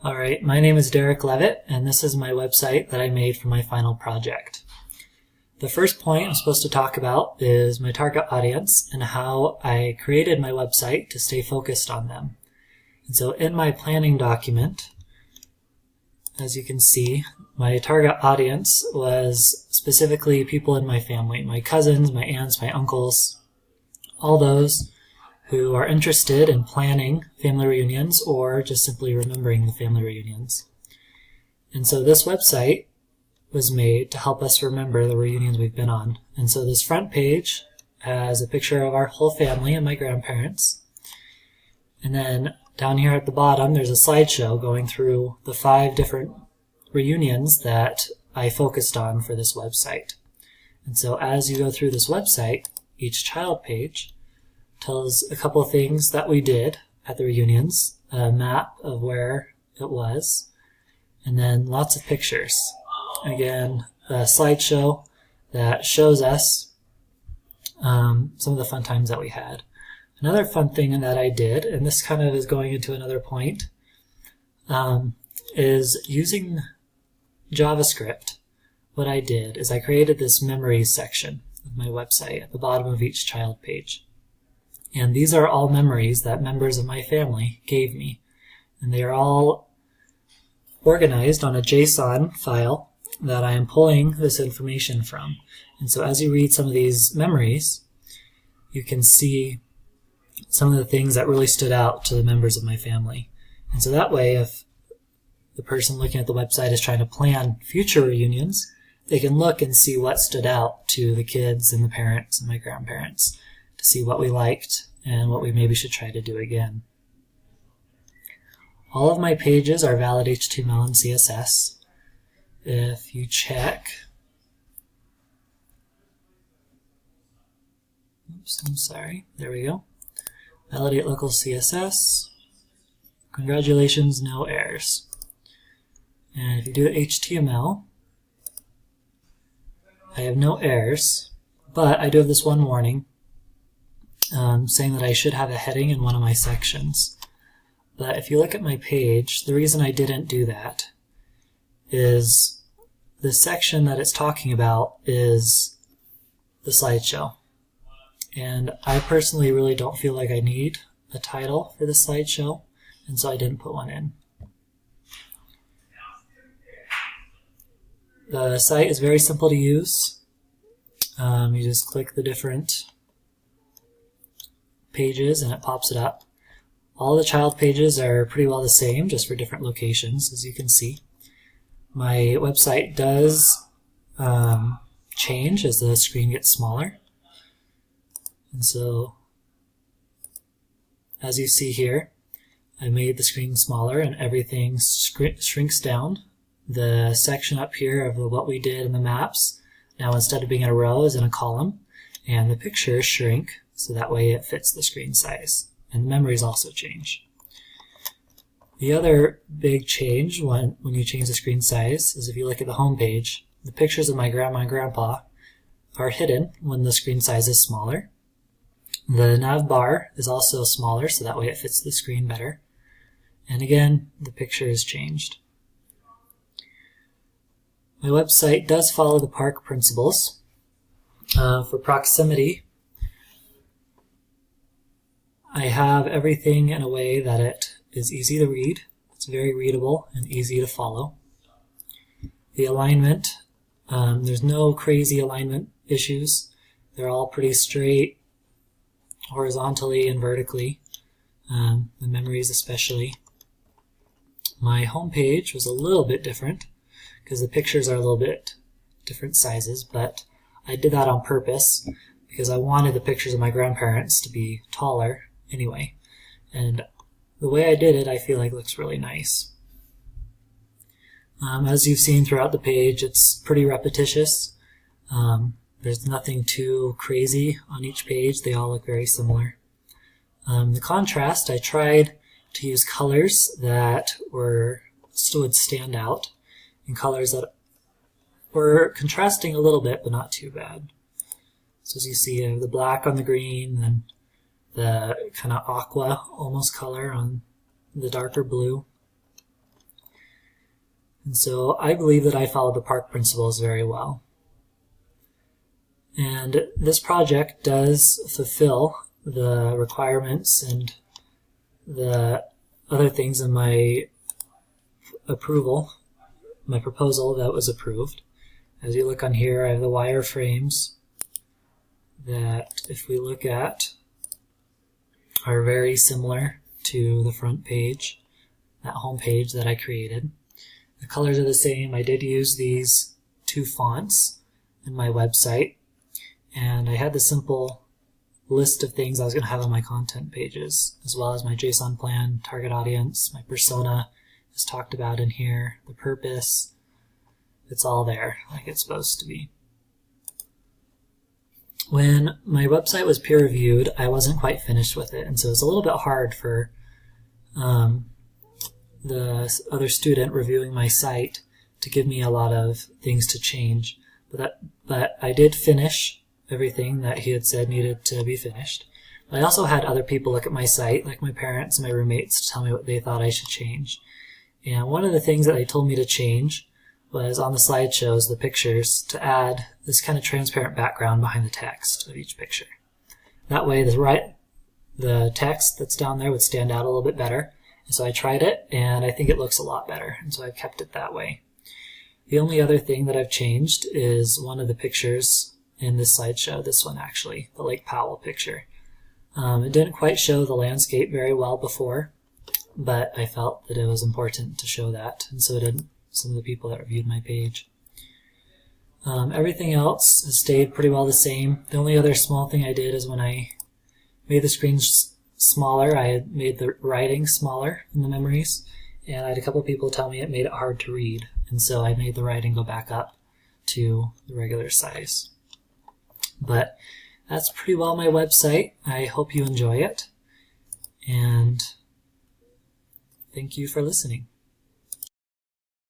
Alright, my name is Derek Levitt, and this is my website that I made for my final project. The first point I'm supposed to talk about is my target audience and how I created my website to stay focused on them. And so in my planning document, as you can see, my target audience was specifically people in my family, my cousins, my aunts, my uncles, all those who are interested in planning family reunions or just simply remembering the family reunions. And so this website was made to help us remember the reunions we've been on. And so this front page has a picture of our whole family and my grandparents. And then down here at the bottom, there's a slideshow going through the 5 different reunions that I focused on for this website. And so as you go through this website, each child page tells a couple of things that we did at the reunions, a map of where it was, and then lots of pictures. Again, a slideshow that shows us some of the fun times that we had. Another fun thing that I did, and this kind of is going into another point, is using JavaScript. What I did is I created this memories section of my website at the bottom of each child page. And these are all memories that members of my family gave me. And they are all organized on a JSON file that I am pulling this information from. And so as you read some of these memories, you can see some of the things that really stood out to the members of my family. And so that way, if the person looking at the website is trying to plan future reunions, they can look and see what stood out to the kids and the parents and my grandparents, to see what we liked and what we maybe should try to do again. All of my pages are valid HTML and CSS. If you check, there we go. Validate local CSS. Congratulations, no errors. And if you do the HTML, I have no errors, but I do have this one warning saying that I should have a heading in one of my sections. But if you look at my page, the reason I didn't do that is the section that it's talking about is the slideshow. And I personally really don't feel like I need a title for the slideshow, and so I didn't put one in. The site is very simple to use. You just click the different pages and it pops it up. All the child pages are pretty well the same, just for different locations, as you can see. My website does change as the screen gets smaller. And so, as you see here, I made the screen smaller and everything shrinks down. The section up here of what we did in the maps, now instead of being in a row, is in a column. And the pictures shrink, so that way it fits the screen size. And the memories also change. The other big change when you change the screen size is if you look at the home page, the pictures of my grandma and grandpa are hidden when the screen size is smaller. The nav bar is also smaller, so that way it fits the screen better. And again, the picture is changed. My website does follow the PARC principles. For proximity, I have everything in a way that it is easy to read. It's very readable and easy to follow. The alignment, there's no crazy alignment issues. They're all pretty straight, horizontally and vertically, the memories especially. My home page was a little bit different because the pictures are a little bit different sizes, but I did that on purpose because I wanted the pictures of my grandparents to be taller anyway. And the way I did it, I feel like looks really nice. As you've seen throughout the page, it's pretty repetitious. There's nothing too crazy on each page. They all look very similar. The contrast, I tried to use colors that would stand out, and colors that were contrasting a little bit, but not too bad. So as you see, the black on the green, and the kind of aqua almost color on the darker blue. And so I believe that I followed the park principles very well. And this project does fulfill the requirements and the other things in my approval, my proposal that was approved. As you look on here, I have the wireframes that, if we look at, are very similar to the front page, that home page that I created. The colors are the same. I did use these two fonts in my website, and I had the simple list of things I was going to have on my content pages, as well as my JSON plan, target audience, my persona is talked about in here, the purpose. It's all there like it's supposed to be. When my website was peer-reviewed, I wasn't quite finished with it, and so it was a little bit hard for the other student reviewing my site to give me a lot of things to change. But I did finish everything that he had said needed to be finished. But I also had other people look at my site, like my parents and my roommates, to tell me what they thought I should change. And one of the things that they told me to change was on the slideshows, the pictures, to add this kind of transparent background behind the text of each picture. That way the text that's down there would stand out a little bit better. And so I tried it, and I think it looks a lot better, and so I've kept it that way. The only other thing that I've changed is one of the pictures in this slideshow, this one actually, the Lake Powell picture. It didn't quite show the landscape very well before, but I felt that it was important to show that, and so did some of the people that reviewed my page. Everything else has stayed pretty well the same. The only other small thing I did is when I made the screens smaller, I had made the writing smaller in the memories, and I had a couple people tell me it made it hard to read, and so I made the writing go back up to the regular size. But that's pretty well my website. I hope you enjoy it, and thank you for listening.